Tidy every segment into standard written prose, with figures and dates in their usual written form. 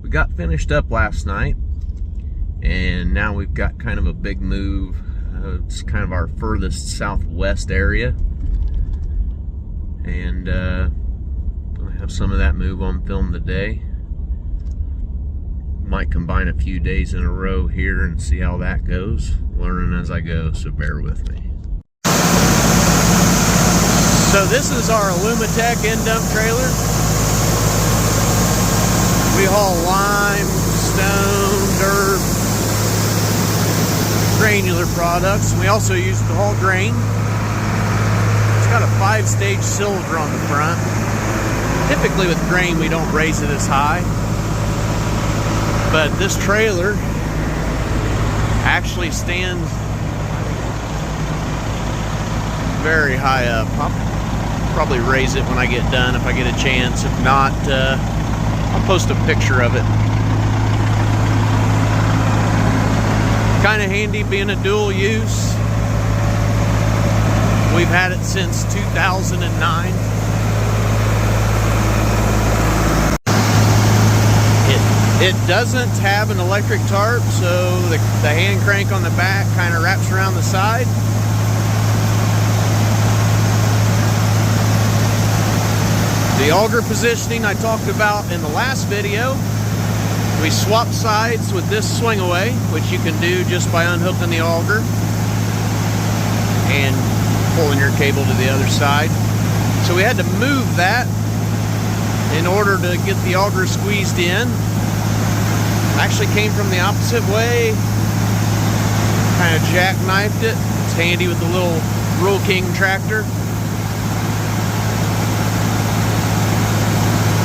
We got finished up last night, and now we've got kind of a big move. It's kind of our furthest southwest area, and gonna have some of that move on film today. Might combine a few days in a row here and see how that goes. Learning as I go, so bear with me. So this is our Alumatech End Dump trailer. We haul lime, stone, dirt, granular products. We also use it to haul grain. It's got a 5-stage cylinder on the front. Typically with grain we don't raise it as high, but this trailer actually stands very high up. I'll probably raise it when I get done if I get a chance. If not, I'll post a picture of it. Kind of handy being a dual use. We've had it since 2009. It doesn't have an electric tarp, so the hand crank on the back kind of wraps around the side. The auger positioning I talked about in the last video. We swap sides with this swing away, which you can do just by unhooking the auger and pulling your cable to the other side. So we had to move that in order to get the auger squeezed in. Actually came from the opposite way, kind of jackknifed it. It's handy with the little Rural King tractor.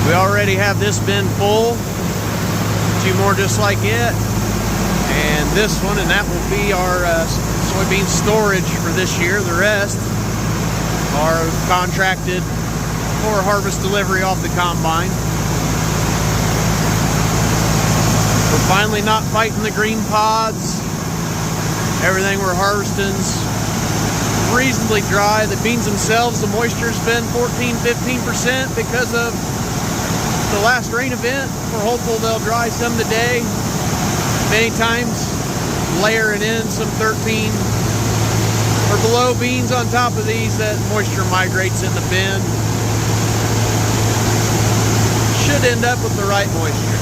We already have this bin full, 2 more just like it, and this one, and that will be our soybean storage for this year. The rest are contracted for harvest delivery off the combine. We're finally not fighting the green pods. Everything we're harvesting's reasonably dry. The beans themselves, the moisture's been 14-15% because of the last rain event. We're hopeful they'll dry some today. Many times layering in some 13 or below beans on top of these, that moisture migrates in the bin. Should end up with the right moisture.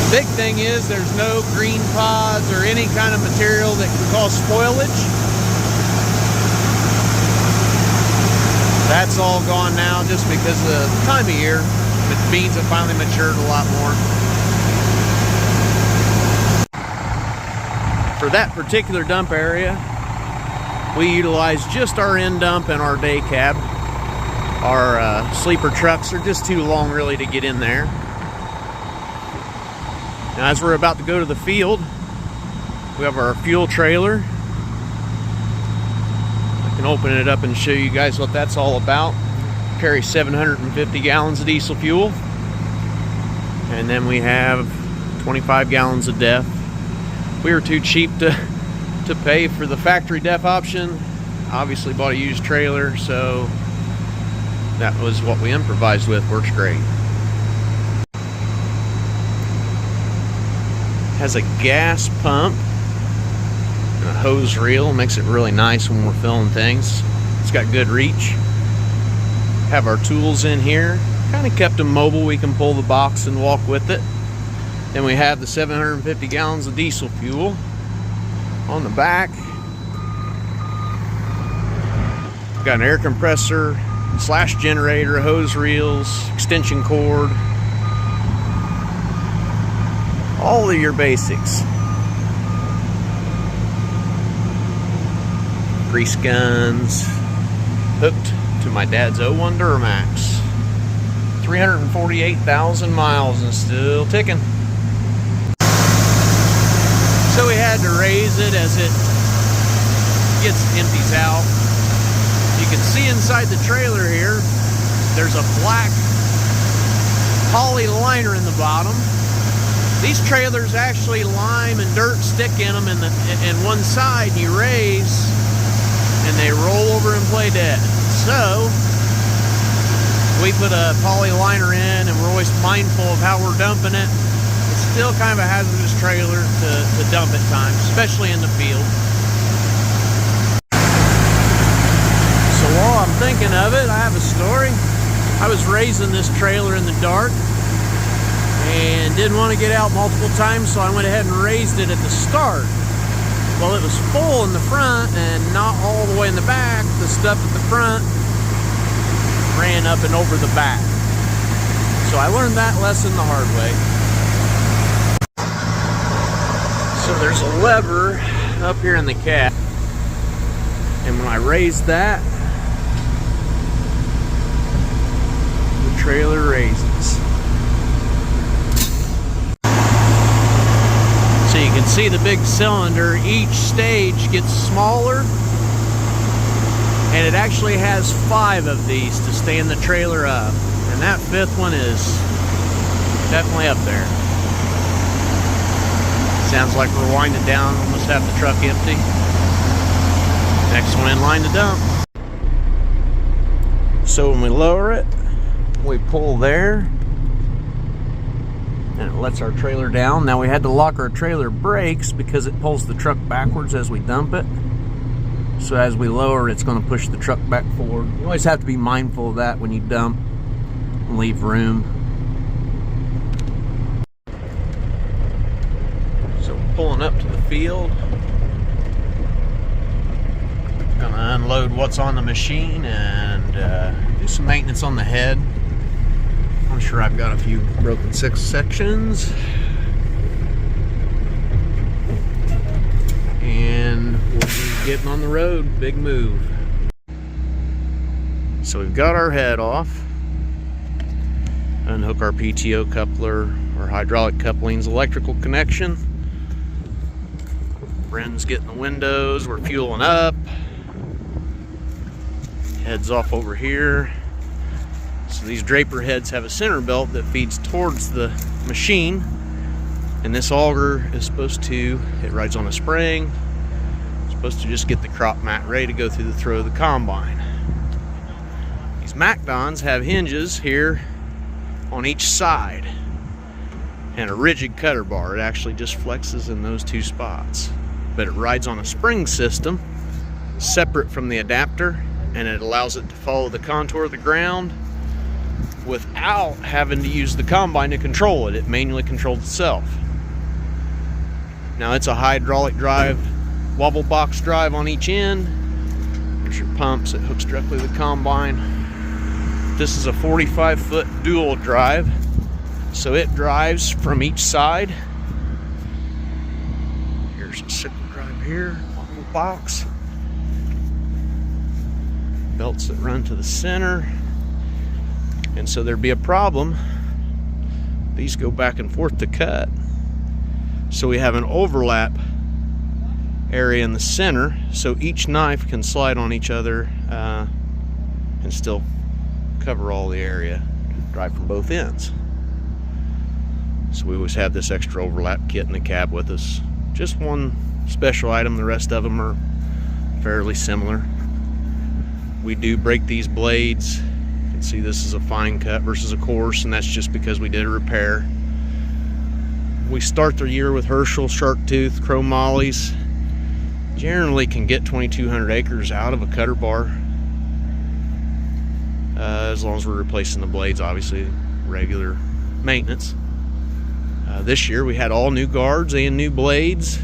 Big thing is there's no green pods or any kind of material that can cause spoilage. That's all gone now just because of the time of year. The beans have finally matured a lot more. For that particular dump area, we utilize just our end dump and our day cab. Our sleeper trucks are just too long really to get in there. Now, as we're about to go to the field, we have our fuel trailer. I can open it up and show you guys what that's all about. Carry 750 gallons of diesel fuel. And then we have 25 gallons of DEF. We were too cheap to pay for the factory DEF option. Obviously bought a used trailer, so that was what we improvised with. Works great. Has a gas pump and a hose reel. Makes it really nice when we're filling things. It's got good reach. Have our tools in here. Kind of kept them mobile. We can pull the box and walk with it. Then we have the 750 gallons of diesel fuel on the back. Got an air compressor, slash generator, hose reels, extension cord. All of your basics. Grease guns. Hooked to my dad's 01 Duramax. 348,000 miles and still ticking. So we had to raise it as it empties out. You can see inside the trailer here, there's a black poly liner in the bottom. These trailers actually lime and dirt stick in them in one side, and you raise and they roll over and play dead. So we put a poly liner in, and we're always mindful of how we're dumping it. It's still kind of a hazardous trailer to dump at times, especially in the field. So while I'm thinking of it, I have a story. I was raising this trailer in the dark and didn't want to get out multiple times, so I went ahead and raised it at the start. Well, it was full in the front and not all the way in the back. The stuff at the front ran up and over the back. So I learned that lesson the hard way. So there's a lever up here in the cab, and when I raised that, the trailer raises. So you can see the big cylinder, each stage gets smaller, and it actually has 5 of these to stand the trailer up. And that 5th one is definitely up there. Sounds like we're winding down, almost have the truck empty. Next one in line to dump. So when we lower it, we pull there, and it lets our trailer down. Now we had to lock our trailer brakes because it pulls the truck backwards as we dump it. So as we lower, it's going to push the truck back forward. You always have to be mindful of that when you dump and leave room. So pulling up to the field. Gonna unload what's on the machine and do some maintenance on the head. I'm sure I've got a few broken sections. And we'll be getting on the road. Big move. So we've got our head off. Unhook our PTO coupler, our hydraulic coupling's electrical connection. Bren's getting the windows. We're fueling up. Heads off over here. So these draper heads have a center belt that feeds towards the machine, and this auger is supposed to, it rides on a spring, it's supposed to just get the crop mat ready to go through the throw of the combine. These MacDons have hinges here on each side and a rigid cutter bar. It actually just flexes in those 2 spots, but it rides on a spring system separate from the adapter, and it allows it to follow the contour of the ground without having to use the combine to control it. It manually controls itself. Now it's a hydraulic drive, wobble box drive on each end. There's your pumps. It hooks directly to the combine. This is a 45-foot dual drive, so it drives from each side. Here's a sickle drive here, wobble box. Belts that run to the center. And so there'd be a problem. These go back and forth to cut. So we have an overlap area in the center, so each knife can slide on each other and still cover all the area, drive from both ends. So we always have this extra overlap kit in the cab with us. Just one special item, the rest of them are fairly similar. We do break these blades. See, this is a fine cut versus a coarse, and that's just because we did a repair. We start the year with Herschel, Shark Tooth, Chrome Mollies. Generally can get 2,200 acres out of a cutter bar, as long as we're replacing the blades, obviously regular maintenance. This year we had all new guards and new blades.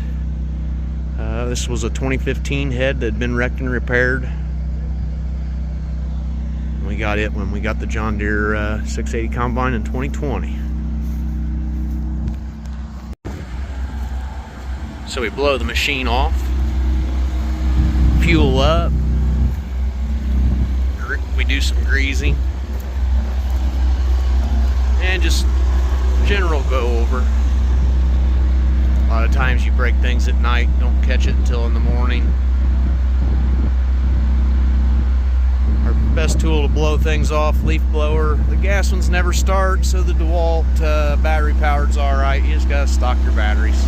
This was a 2015 head that had been wrecked and repaired. We got it when we got the John Deere 680 combine in 2020. So we blow the machine off, fuel up, we do some greasing, and just general go over. A lot of times you break things at night, don't catch it until in the morning. Our best tool to blow things off, leaf blower. The gas ones never start, so the DeWalt battery powered's alright. You just gotta stock your batteries.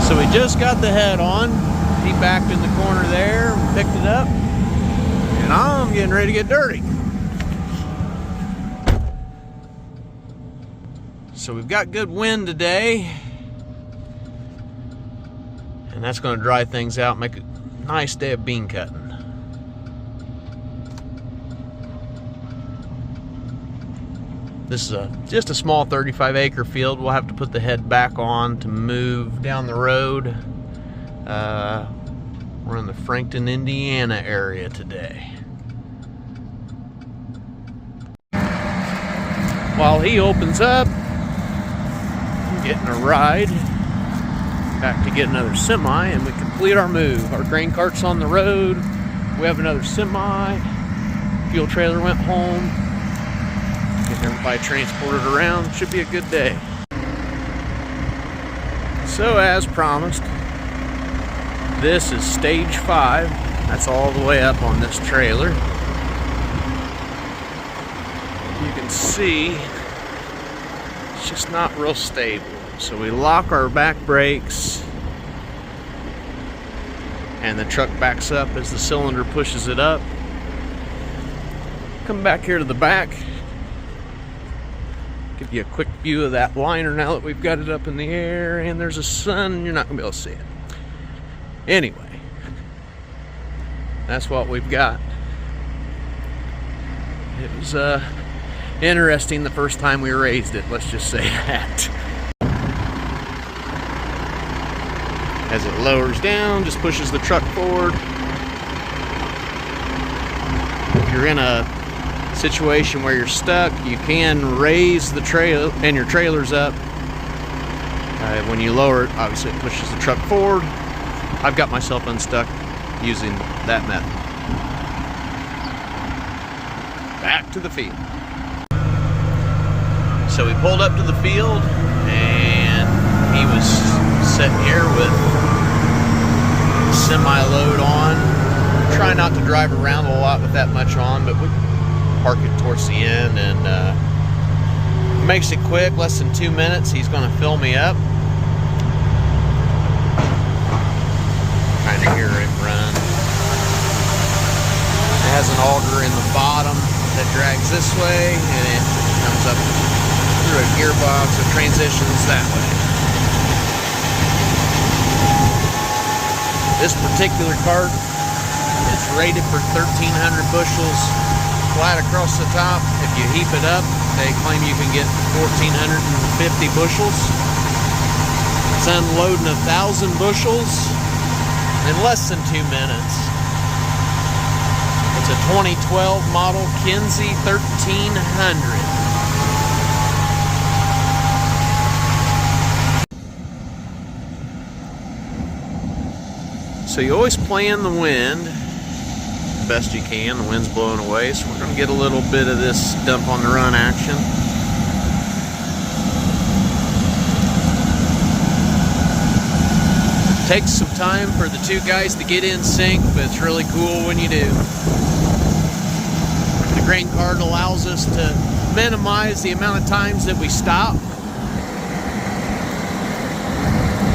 So we just got the head on. He backed in the corner there, picked it up. and I'm getting ready to get dirty. So we've got good wind today, and that's going to dry things out, make a nice day of bean cutting. This is just a small 35-acre field. We'll have to put the head back on to move down the road. We're in the Frankton, Indiana area today. While he opens up, I'm getting a ride back to get another semi, and we complete our move. Our grain cart's on the road. We have another semi. Fuel trailer went home. Getting everybody transported around. Should be a good day. So as promised, this is stage 5. That's all the way up on this trailer. You can see it's just not real stable. So we lock our back brakes, and the truck backs up as the cylinder pushes it up. Come back here to the back. Give you a quick view of that liner now that we've got it up in the air, and there's a sun, and you're not gonna be able to see it. Anyway, that's what we've got. It was interesting the first time we raised it, let's just say that. As it lowers down, just pushes the truck forward. If you're in a situation where you're stuck, you can raise the trailer and your trailer's up. When you lower it, obviously it pushes the truck forward. I've got myself unstuck using that method. Back to the field. So we pulled up to the field, and he was sitting here with semi-load on. Try not to drive around a lot with that much on, but we park it towards the end, and makes it quick, less than 2 minutes. He's going to fill me up. Kind of hear it run. It has an auger in the bottom that drags this way, and it comes up through a gearbox. It transitions that way. This particular cart is rated for 1,300 bushels flat across the top. If you heap it up, they claim you can get 1,450 bushels. It's unloading 1,000 bushels in less than 2 minutes. It's a 2012 model Kinsey 1300. So you always plan the wind the best you can. The wind's blowing away, so we're going to get a little bit of this dump on the run action. Takes some time for the two guys to get in sync, but it's really cool when you do. The grain cart allows us to minimize the amount of times that we stop.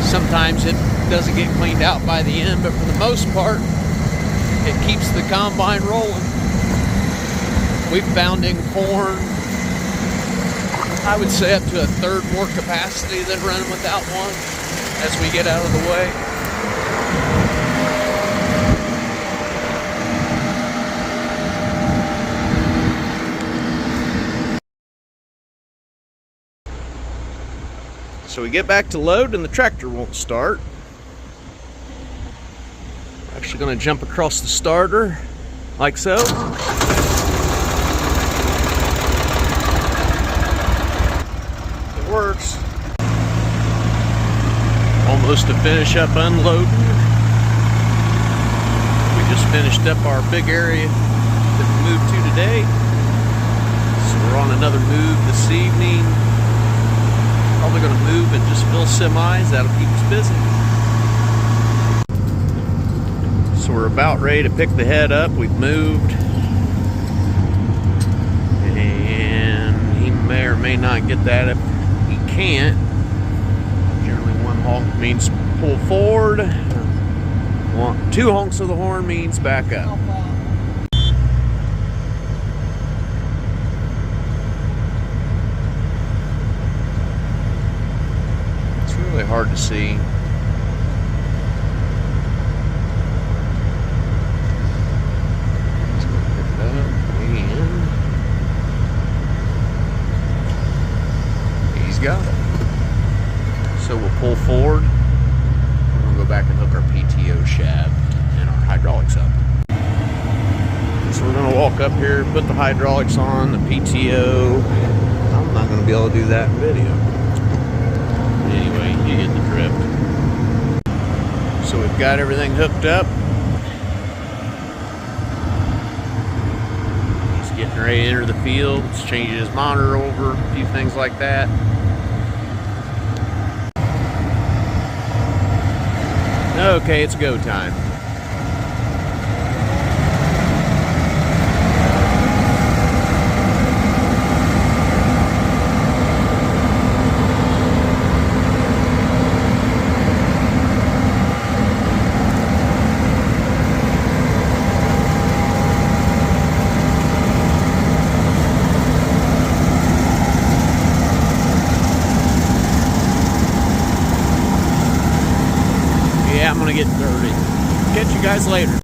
Sometimes it doesn't get cleaned out by the end, but for the most part, it keeps the combine rolling. We've found in corn, I would say up to a third more capacity than running without one as we get out of the way. So we get back to load and the tractor won't start. We're actually going to jump across the starter like so. It works. Almost to finish up unloading. We just finished up our big area that we moved to today. So we're on another move this evening. Probably going to move and just fill semis. That'll keep us busy. So we're about ready to pick the head up. We've moved. And he may or may not get that if he can't. Generally one honk means pull forward. Two honks of the horn means back up. hard to see. Got it. So we'll pull forward and we'll go back and hook our PTO shaft and our hydraulics up. So we're going to walk up here, put the hydraulics on, the PTO. I'm not going to be able to do that in video. Anyway, you get the drift. So we've got everything hooked up. He's getting ready to enter the field. He's changing his monitor over, a few things like that. Okay, it's go time. I'm gonna get dirty. Catch you guys later.